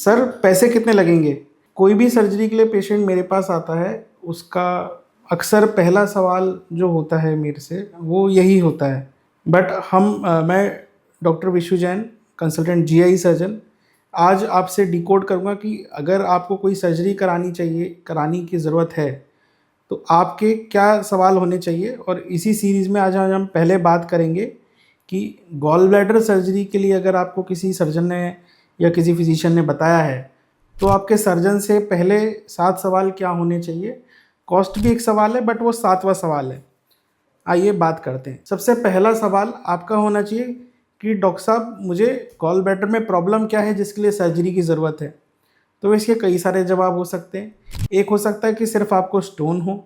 Sir पैसे कितने लगेंगे? कोई भी सर्जरी के लिए पेशेंट मेरे पास आता है, उसका अक्सर पहला सवाल जो होता है मेरे से वो यही होता है। बट मैं doctor Vishu Jain, consultant GI surgeon, आज आपसे डिकोड करूँगा कि अगर आपको कोई सर्जरी कराने की ज़रूरत है, तो आपके क्या सवाल होने चाहिए। और इसी सीरीज़ में आज हम पहले बात करेंगे कि गॉल ब्लैडर सर्जरी के लिए अगर आपको किसी सर्जन ने या किसी फिजिशियन ने बताया है, तो आपके सर्जन से पहले 7 सवाल क्या होने चाहिए। कॉस्ट भी एक सवाल है, बट वो 7वां सवाल है। आइए बात करते हैं। सबसे पहला सवाल आपका होना चाहिए कि डॉक्टर साहब, मुझे गॉल ब्लैडर में प्रॉब्लम क्या है जिसके लिए सर्जरी की ज़रूरत है। तो इसके कई सारे जवाब हो सकते हैं। एक हो सकता है कि सिर्फ आपको स्टोन हो,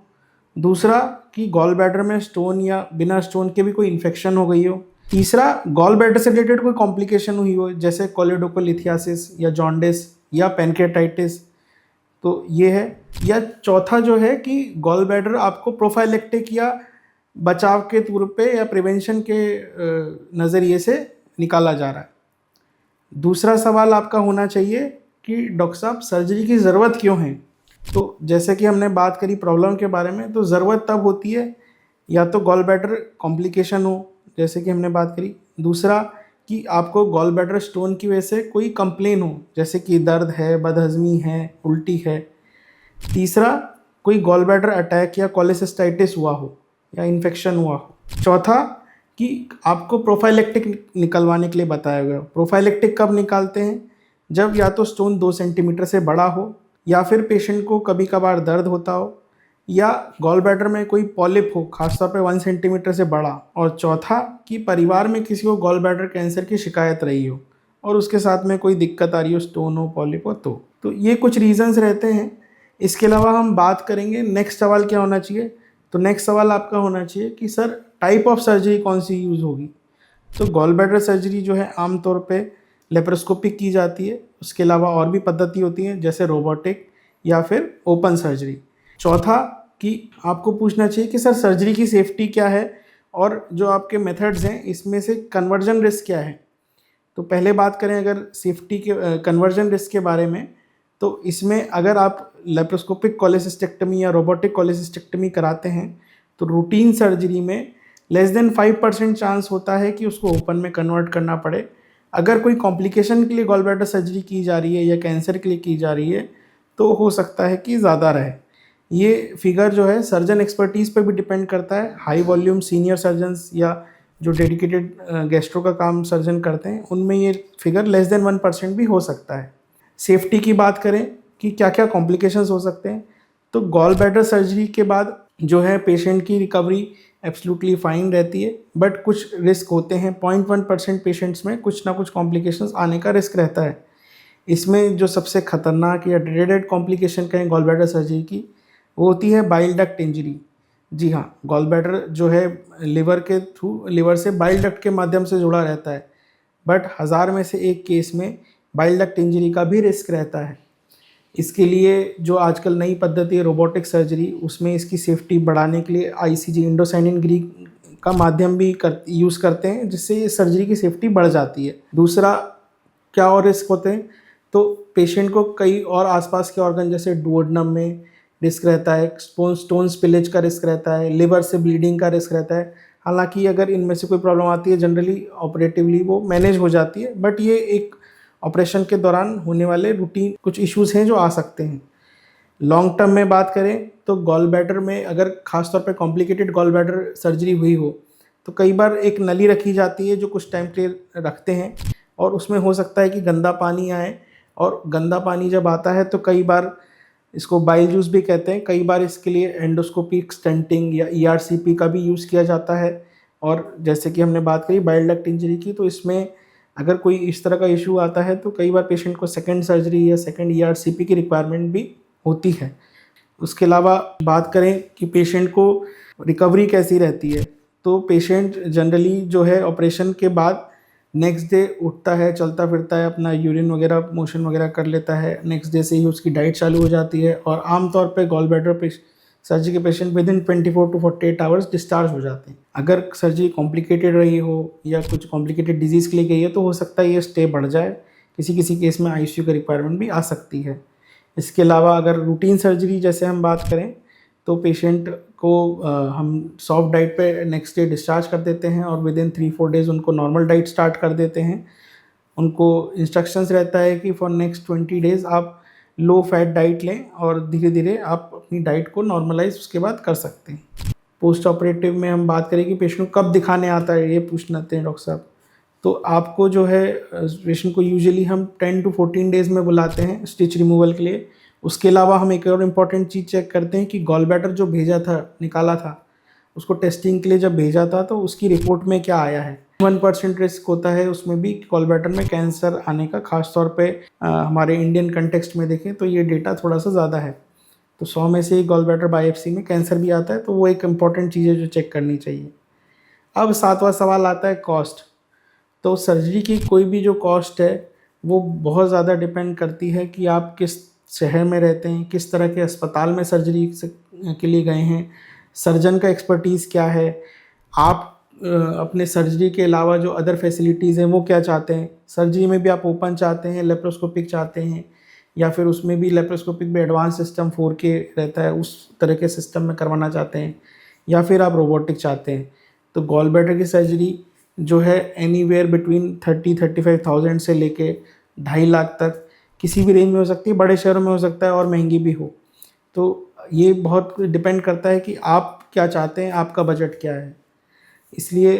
दूसरा कि गॉल ब्लैडर में स्टोन या बिना स्टोन के भी कोई इन्फेक्शन हो गई हो, तीसरा गॉल ब्लैडर से रिलेटेड कोई कॉम्प्लिकेशन हुई हो, जैसे कोलिडोकोलिथियासिस या जॉन्डिस या पैनक्रेटाइटिस। तो ये है। या चौथा जो है कि गॉल ब्लैडर आपको प्रोफाइलेक्टिक या बचाव के तौर पे या प्रिवेंशन के नज़रिए से निकाला जा रहा है। दूसरा सवाल आपका होना चाहिए कि डॉक्टर साहब, सर्जरी की ज़रूरत क्यों है। तो जैसे कि हमने बात करी प्रॉब्लम के बारे में, तो ज़रूरत तब होती है या तो गॉल ब्लैडर कॉम्प्लिकेशन हो, जैसे कि हमने बात करी। दूसरा कि आपको गॉल ब्लैडर स्टोन की वजह से कोई कंप्लेन हो, जैसे कि दर्द है, बदहज़मी है, उल्टी है। तीसरा, कोई गॉल ब्लैडर अटैक या कोलेसिस्टाइटिस हुआ हो या इन्फेक्शन हुआ हो। चौथा कि आपको प्रोफाइलेक्टिक निकलवाने के लिए बताया गया। प्रोफाइलेक्टिक कब निकालते हैं? जब या तो स्टोन 2 सेंटीमीटर से बड़ा हो, या फिर पेशेंट को कभी कभार दर्द होता हो, या गॉल ब्लैडर में कोई पॉलिप हो, खासतौर पे 1 सेंटीमीटर से बड़ा। और चौथा कि परिवार में किसी को गॉल ब्लैडर कैंसर की शिकायत रही हो और उसके साथ में कोई दिक्कत आ रही हो, स्टोन हो, पॉलिप हो। तो ये कुछ रीजंस रहते हैं। इसके अलावा हम बात करेंगे नेक्स्ट सवाल क्या होना चाहिए। तो नेक्स्ट सवाल आपका होना चाहिए कि सर, टाइप ऑफ सर्जरी कौन सी यूज़ होगी। तो गॉल ब्लैडर सर्जरी जो है आमतौर पे लेप्रोस्कोपिक की जाती है। उसके अलावा और भी पद्धति होती हैं, जैसे रोबोटिक या फिर ओपन सर्जरी। चौथा कि आपको पूछना चाहिए कि सर, सर्जरी की सेफ्टी क्या है और जो आपके मेथड्स हैं इसमें से कन्वर्जन रिस्क क्या है। तो पहले बात करें अगर सेफ्टी के कन्वर्जन रिस्क के बारे में, तो इसमें अगर आप लेप्रोस्कोपिक कोलेसिस्टेक्टमी या रोबोटिक कोलेसिस्टेक्टमी कराते हैं, तो रूटीन सर्जरी में लेस देन 5% चांस होता है कि उसको ओपन में कन्वर्ट करना पड़े। अगर कोई कॉम्प्लिकेशन के लिए गॉल ब्लैडर सर्जरी की जा रही है या कैंसर के लिए की जा रही है, तो हो सकता है कि ज़्यादा रहे। ये फिगर जो है सर्जन एक्सपर्टीज़ पे भी डिपेंड करता है। हाई वॉल्यूम सीनियर सर्जन्स या जो डेडिकेटेड गैस्ट्रो का काम सर्जन करते हैं, उनमें ये फिगर लेस देन 1% भी हो सकता है। सेफ्टी की बात करें कि क्या क्या कॉम्प्लिकेशंस हो सकते हैं, तो गॉल ब्लैडर सर्जरी के बाद जो है पेशेंट की रिकवरी एब्सोल्युटली फाइन रहती है, बट कुछ रिस्क होते हैं। 0.1% पेशेंट्स में कुछ ना कुछ कॉम्प्लिकेशंस आने का रिस्क रहता है। इसमें जो सबसे खतरनाक या ड्रेडेड कॉम्प्लिकेशन कहें गॉल ब्लैडर सर्जरी की, वो होती है बाइल डक्ट इंजरी। जी हाँ, गॉल ब्लैडर जो है लिवर से बाइल डक्ट के माध्यम से जुड़ा रहता है, बट 1000 में से एक केस में बाइल डक्ट इंजरी का भी रिस्क रहता है। इसके लिए जो आजकल नई पद्धति है रोबोटिक सर्जरी, उसमें इसकी सेफ्टी बढ़ाने के लिए आईसीजी, इंडोसाइनिन ग्रीक का माध्यम भी यूज़ करते हैं, जिससे सर्जरी की सेफ्टी बढ़ जाती है। दूसरा क्या और रिस्क होते हैं, तो पेशेंट को कई और आसपास के ऑर्गन जैसे डुओडेनम में रिस्क रहता है, स्टोन स्पिलेज का रिस्क रहता है, लिवर से ब्लीडिंग का रिस्क रहता है। हालांकि अगर इनमें से कोई प्रॉब्लम आती है, जनरली ऑपरेटिवली वो मैनेज हो जाती है, बट ये एक ऑपरेशन के दौरान होने वाले रूटीन कुछ इश्यूज़ हैं जो आ सकते हैं। लॉन्ग टर्म में बात करें तो गॉल ब्लैडर में अगर खासतौर पे कॉम्प्लिकेटेड गॉल ब्लैडर सर्जरी हुई हो, तो कई बार एक नली रखी जाती है जो कुछ टाइम के लिए रखते हैं, और उसमें हो सकता है कि गंदा पानी आए। और गंदा पानी जब आता है तो कई बार, इसको बाइल जूस भी कहते हैं, कई बार इसके लिए एंडोस्कोपिक स्टेंटिंग या ईआरसीपी का भी यूज़ किया जाता है। और जैसे कि हमने बात करी बाइल डक्ट इंजरी की, तो इसमें अगर कोई इस तरह का इशू आता है तो कई बार पेशेंट को सेकंड सर्जरी या सेकंड ईआरसीपी की रिक्वायरमेंट भी होती है। उसके अलावा बात करें कि पेशेंट को रिकवरी कैसी रहती है, तो पेशेंट जनरली जो है ऑपरेशन के बाद नेक्स्ट डे उठता है, चलता फिरता है, अपना यूरिन वगैरह मोशन वगैरह कर लेता है। नेक्स्ट डे से ही उसकी डाइट चालू हो जाती है, और आमतौर पे गॉल ब्लैडर सर्जरी के patient with in 24 to 48 hours discharge हो जाते हैं। अगर सर्जरी कॉम्प्लिकेटेड रही हो या कुछ कॉम्प्लिकेटेड डिजीज़ के लिए गई है, तो हो सकता है ये स्टे बढ़ जाए किसी किसी केस में आईसीयू की रिक्वायरमेंट भी आ सकती है। इसके अलावा अगर रूटीन सर्जरी जैसे हम बात करें तो पेशेंट को हम सॉफ्ट डाइट पे नेक्स्ट डे डिस्चार्ज कर देते हैं और विद इन 3-4 डेज़ उनको नॉर्मल डाइट स्टार्ट कर देते हैं। उनको इंस्ट्रक्शंस रहता है कि फॉर नेक्स्ट 20 डेज़ आप लो फैट डाइट लें और धीरे धीरे आप अपनी डाइट को नॉर्मलाइज उसके बाद कर सकते हैं। पोस्ट ऑपरेटिव में हम बात करें कि पेशेंट को कब दिखाने आता है, ये पूछना हैं डॉक्टर साहब। तो आपको जो है पेशेंट को यूजुअली हम 10 to 14 डेज़ में बुलाते हैं स्टिच रिमूवल के लिए। उसके अलावा हम एक और इम्पॉर्टेंट चीज़ चेक करते हैं कि गॉल ब्लैडर जो भेजा था, निकाला था, उसको टेस्टिंग के लिए जब भेजा था तो उसकी रिपोर्ट में क्या आया है। 1% रिस्क होता है उसमें भी गॉल ब्लैडर में कैंसर आने का, खास तौर पे हमारे इंडियन कंटेक्स्ट में देखें तो ये डेटा थोड़ा सा ज़्यादा है। तो 100 में से गॉल ब्लैडर बायोप्सी में कैंसर भी आता है, तो वो एक इम्पॉर्टेंट चीज़ है जो चेक करनी चाहिए। अब 7वां सवाल आता है कॉस्ट। तो सर्जरी की कोई भी जो कॉस्ट है वो बहुत ज़्यादा डिपेंड करती है कि आप किस शहर में रहते हैं, किस तरह के अस्पताल में सर्जरी के लिए गए हैं, सर्जन का एक्सपर्टीज़ क्या है, आप अपने सर्जरी के अलावा जो अदर फैसिलिटीज़ हैं वो क्या चाहते हैं। सर्जरी में भी आप ओपन चाहते हैं, लेप्रोस्कोपिक चाहते हैं, या फिर उसमें भी लेप्रोस्कोपिक में एडवांस सिस्टम 4K रहता है, उस तरह के सिस्टम में करवाना चाहते हैं, या फिर आप रोबोटिक चाहते हैं। तो गॉल ब्लैडर की सर्जरी जो है एनीवेयर बिटवीन 30-35,000 से लेके 2.5 लाख तक किसी भी रेंज में हो सकती है, बड़े शहरों में हो सकता है और महंगी भी हो। तो ये बहुत डिपेंड करता है कि आप क्या चाहते हैं, आपका बजट क्या है। इसलिए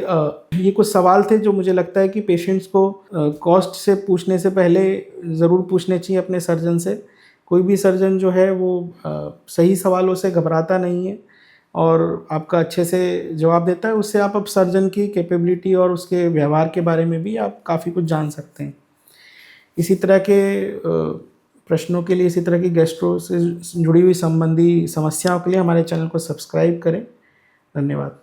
ये कुछ सवाल थे जो मुझे लगता है कि पेशेंट्स को कॉस्ट से पूछने से पहले ज़रूर पूछने चाहिए अपने सर्जन से। कोई भी सर्जन जो है वो सही सवालों से घबराता नहीं है और आपका अच्छे से जवाब देता है। उससे आप अब सर्जन की कैपेबिलिटी और उसके व्यवहार के बारे में भी आप काफ़ी कुछ जान सकते हैं। इसी तरह के प्रश्नों के लिए, इसी तरह की गैस्ट्रो से जुड़ी हुई संबंधी समस्याओं के लिए हमारे चैनल को सब्सक्राइब करें। धन्यवाद।